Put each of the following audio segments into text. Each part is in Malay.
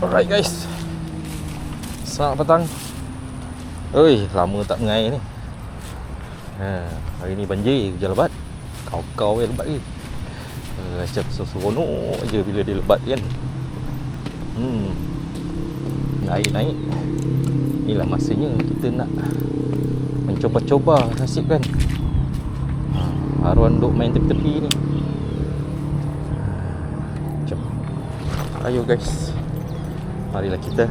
Alright guys, selamat petang. Oi, lama tak mengair ni. Hari ni banjir, hujan lebat. Kau-kau yang lebat ni. Macam seronok je bila dia lebat kan. Naik. Inilah masanya kita nak mencoba-coba nasib kan. Haruan duk main tepi-tepi ni. Jom. Ayo guys, marilah kita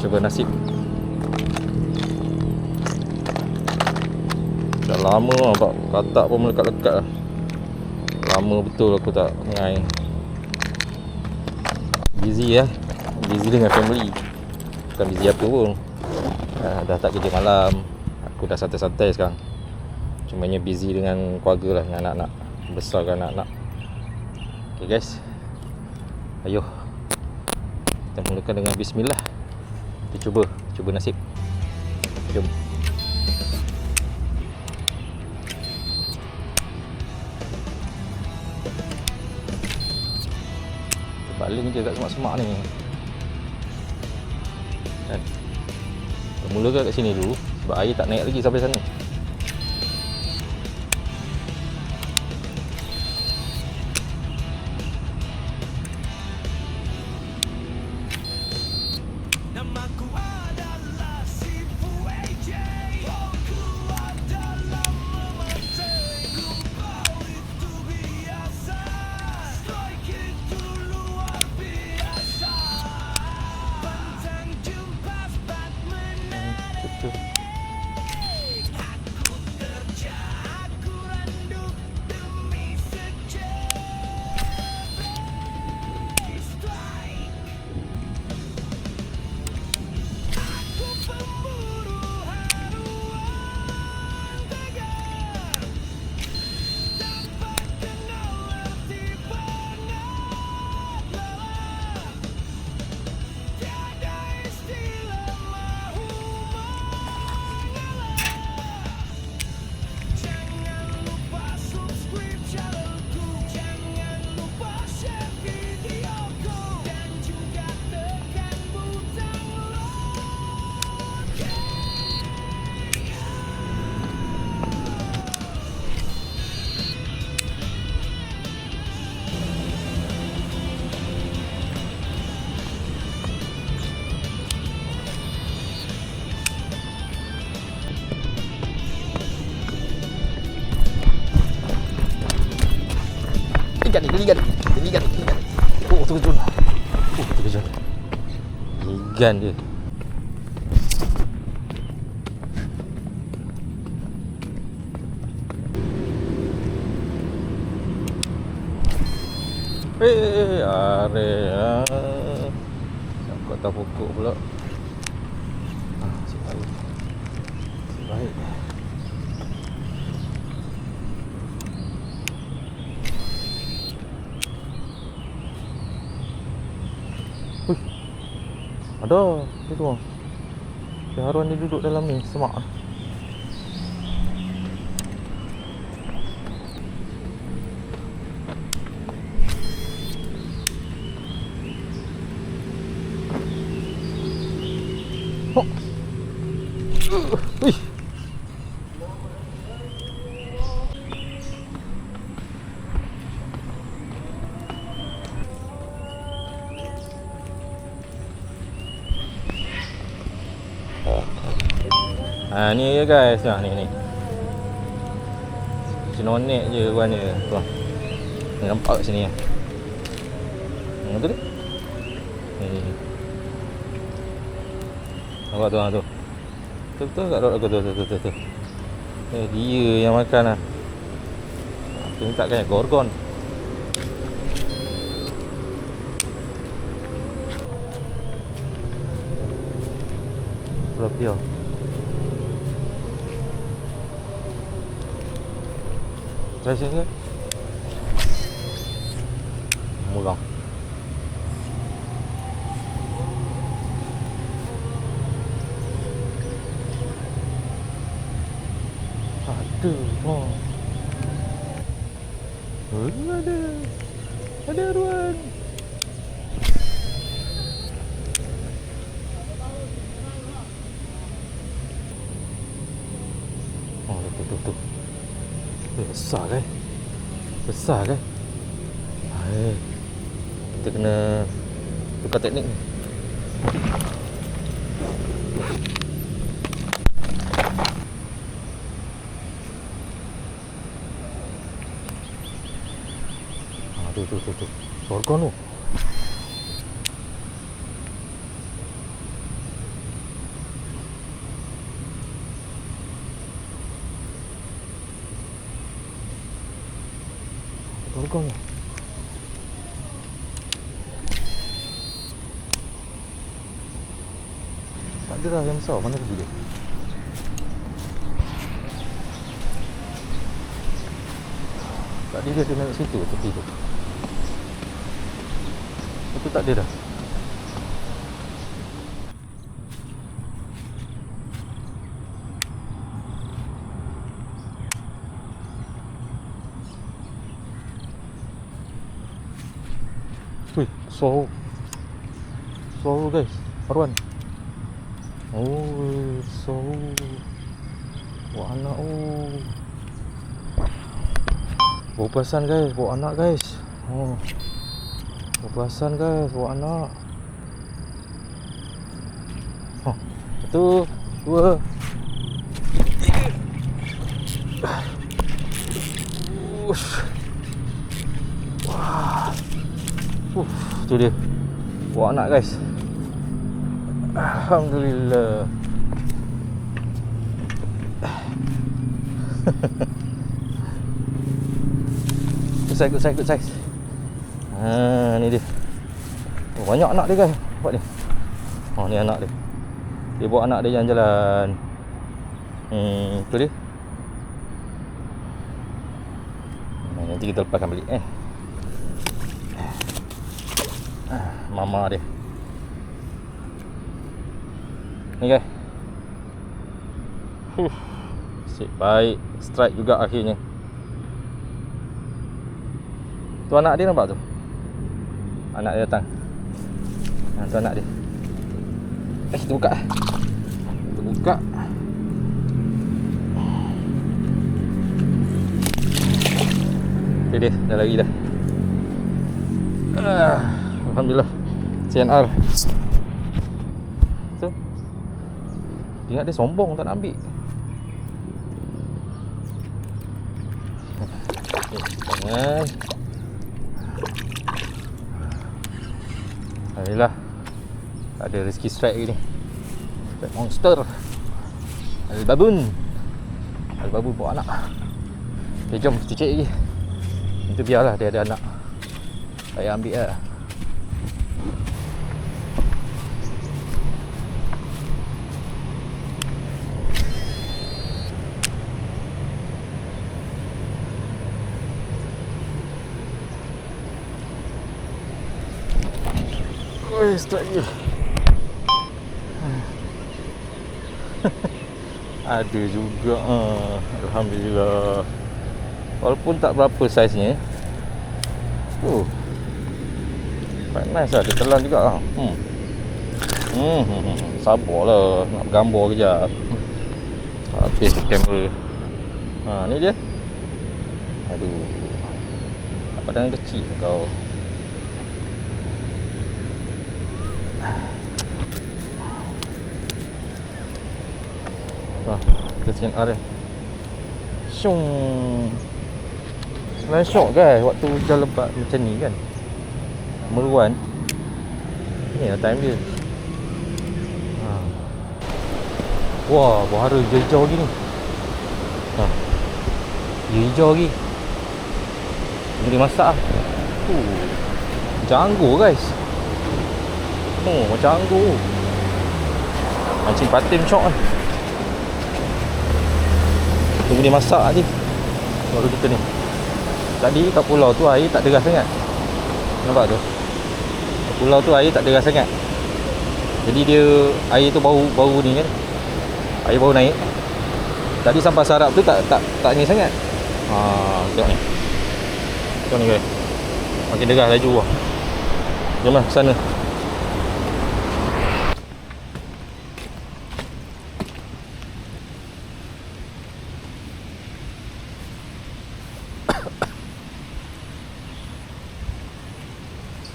coba nasib. Dah lama nampak katak pun melekat-lekat lah. Lama betul aku tak mengair. Busy lah. Busy dengan family. Bukan busy apa pun. Dah tak kerja malam. Aku dah santai-santai sekarang. Cumanya busy dengan keluarga lah, dengan anak-anak. Besarkan anak-anak. Okay guys, ayo kita mulakan dengan bismillah. Kita cuba nasib. Jom. Baling je kat semak-semak ni kan. Mulakan kat sini dulu sebab air tak naik lagi sampai sana. Ikan. Oh, terjun. Ikan dia. Are. Aku atas pokok pula. Baik. Ada, itu ah. Haruan dia duduk dalam ni, semak. Oh. Wih. Ni ya guys, ni. Cenonek je ruan dia. Tu. Nampak kat sini ah. Tu ni. Nampak tu. Betul kat rod aku tu. Dia yang makan ah. Tu minta kan gorgon. Berapa dia? Try sini. Murah. Aduh. Ada ruan. Besar kan? Besar kan? Hai. Kita kena tukar teknik ni. Tu. Sorgon tu. Sorgon tu. Tak ada dah yang besar. Mana pergi dia? Tadi dia kena kat situ, tepi tu. Itu tak ada dah. Wih, suara guys, Arwan. Oh, suara. Bawa anak bawa perasan guys, bawa anak guys. Oh, bawa perasan guys, bawa anak. Oh, 1, 2, 3. Wah. Tu dia. Bawa anak guys. Alhamdulillah. Good size. Ni dia. Oh, banyak anak dia guys. Buat ni. Oh, ni anak dia. Dia bawa anak dia jalan-jalan. Tu dia. Nanti kita lepaskan balik mama dia. Ni guys. Sip, baik. Strike juga akhirnya. Tu anak dia nampak tu. Anak dia datang. Tu anak dia. Kita buka. Kita buka. Okay, dia dah lari dah. Alhamdulillah. CNR. Tu. Ingat dia sombong tak nak ambil. Jangan. Alhamdulillah. Ada rezeki strike lagi ni. Strike monster. Al-Babun bawa anak. Okay, jom kita cek lagi. Itu biarlah dia ada anak. Saya ambil lah. Strike je. Ada juga. Alhamdulillah. Walaupun tak berapa saiznya. Quite nice lah. Dia telan juga lah. Sabarlah. Nak bergambar kejap. Habis kamera. Ni dia. Aduh. Badan kecil kau. Kita CNR dia. Selain syok guys, waktu hujan lebat macam ni kan, meruan. Ni lah time dia. Wah, bahara hijau-hijau lagi ni. Hijau lagi. Ini dimasak lah. Macam anggur guys. Macam anggur. Mancing patin syok kan. Tunggu dia masak je baru kita ni. Tadi kat pulau tu air tak deras sangat. Nampak tu? Kat pulau tu air tak deras sangat. Jadi dia air tu bau ni kan. Air bau naik. Tadi sampai sarap tu tak ni sangat. Tengok ni. Tengok ni guys. Makin deras laju lah. Jomlah ke sana.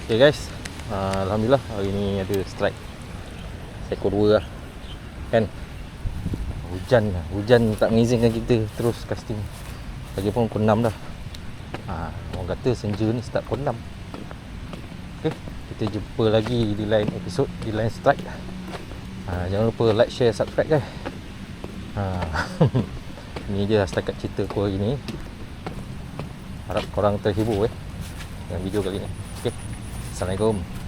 Okay guys, Alhamdulillah hari ni ada strike ekor 2 lah kan. Hujan tak mengizinkan kita terus casting. Lagipun pukul 6 dah. Orang kata senja ni start pukul 6. Okay, kita jumpa lagi di lain episod, di lain strike. Jangan lupa like, share, subscribe guys. Ini je setakat cerita aku hari ni. Harap korang terhibur dengan video kali ni. Okay, Assalamualaikum.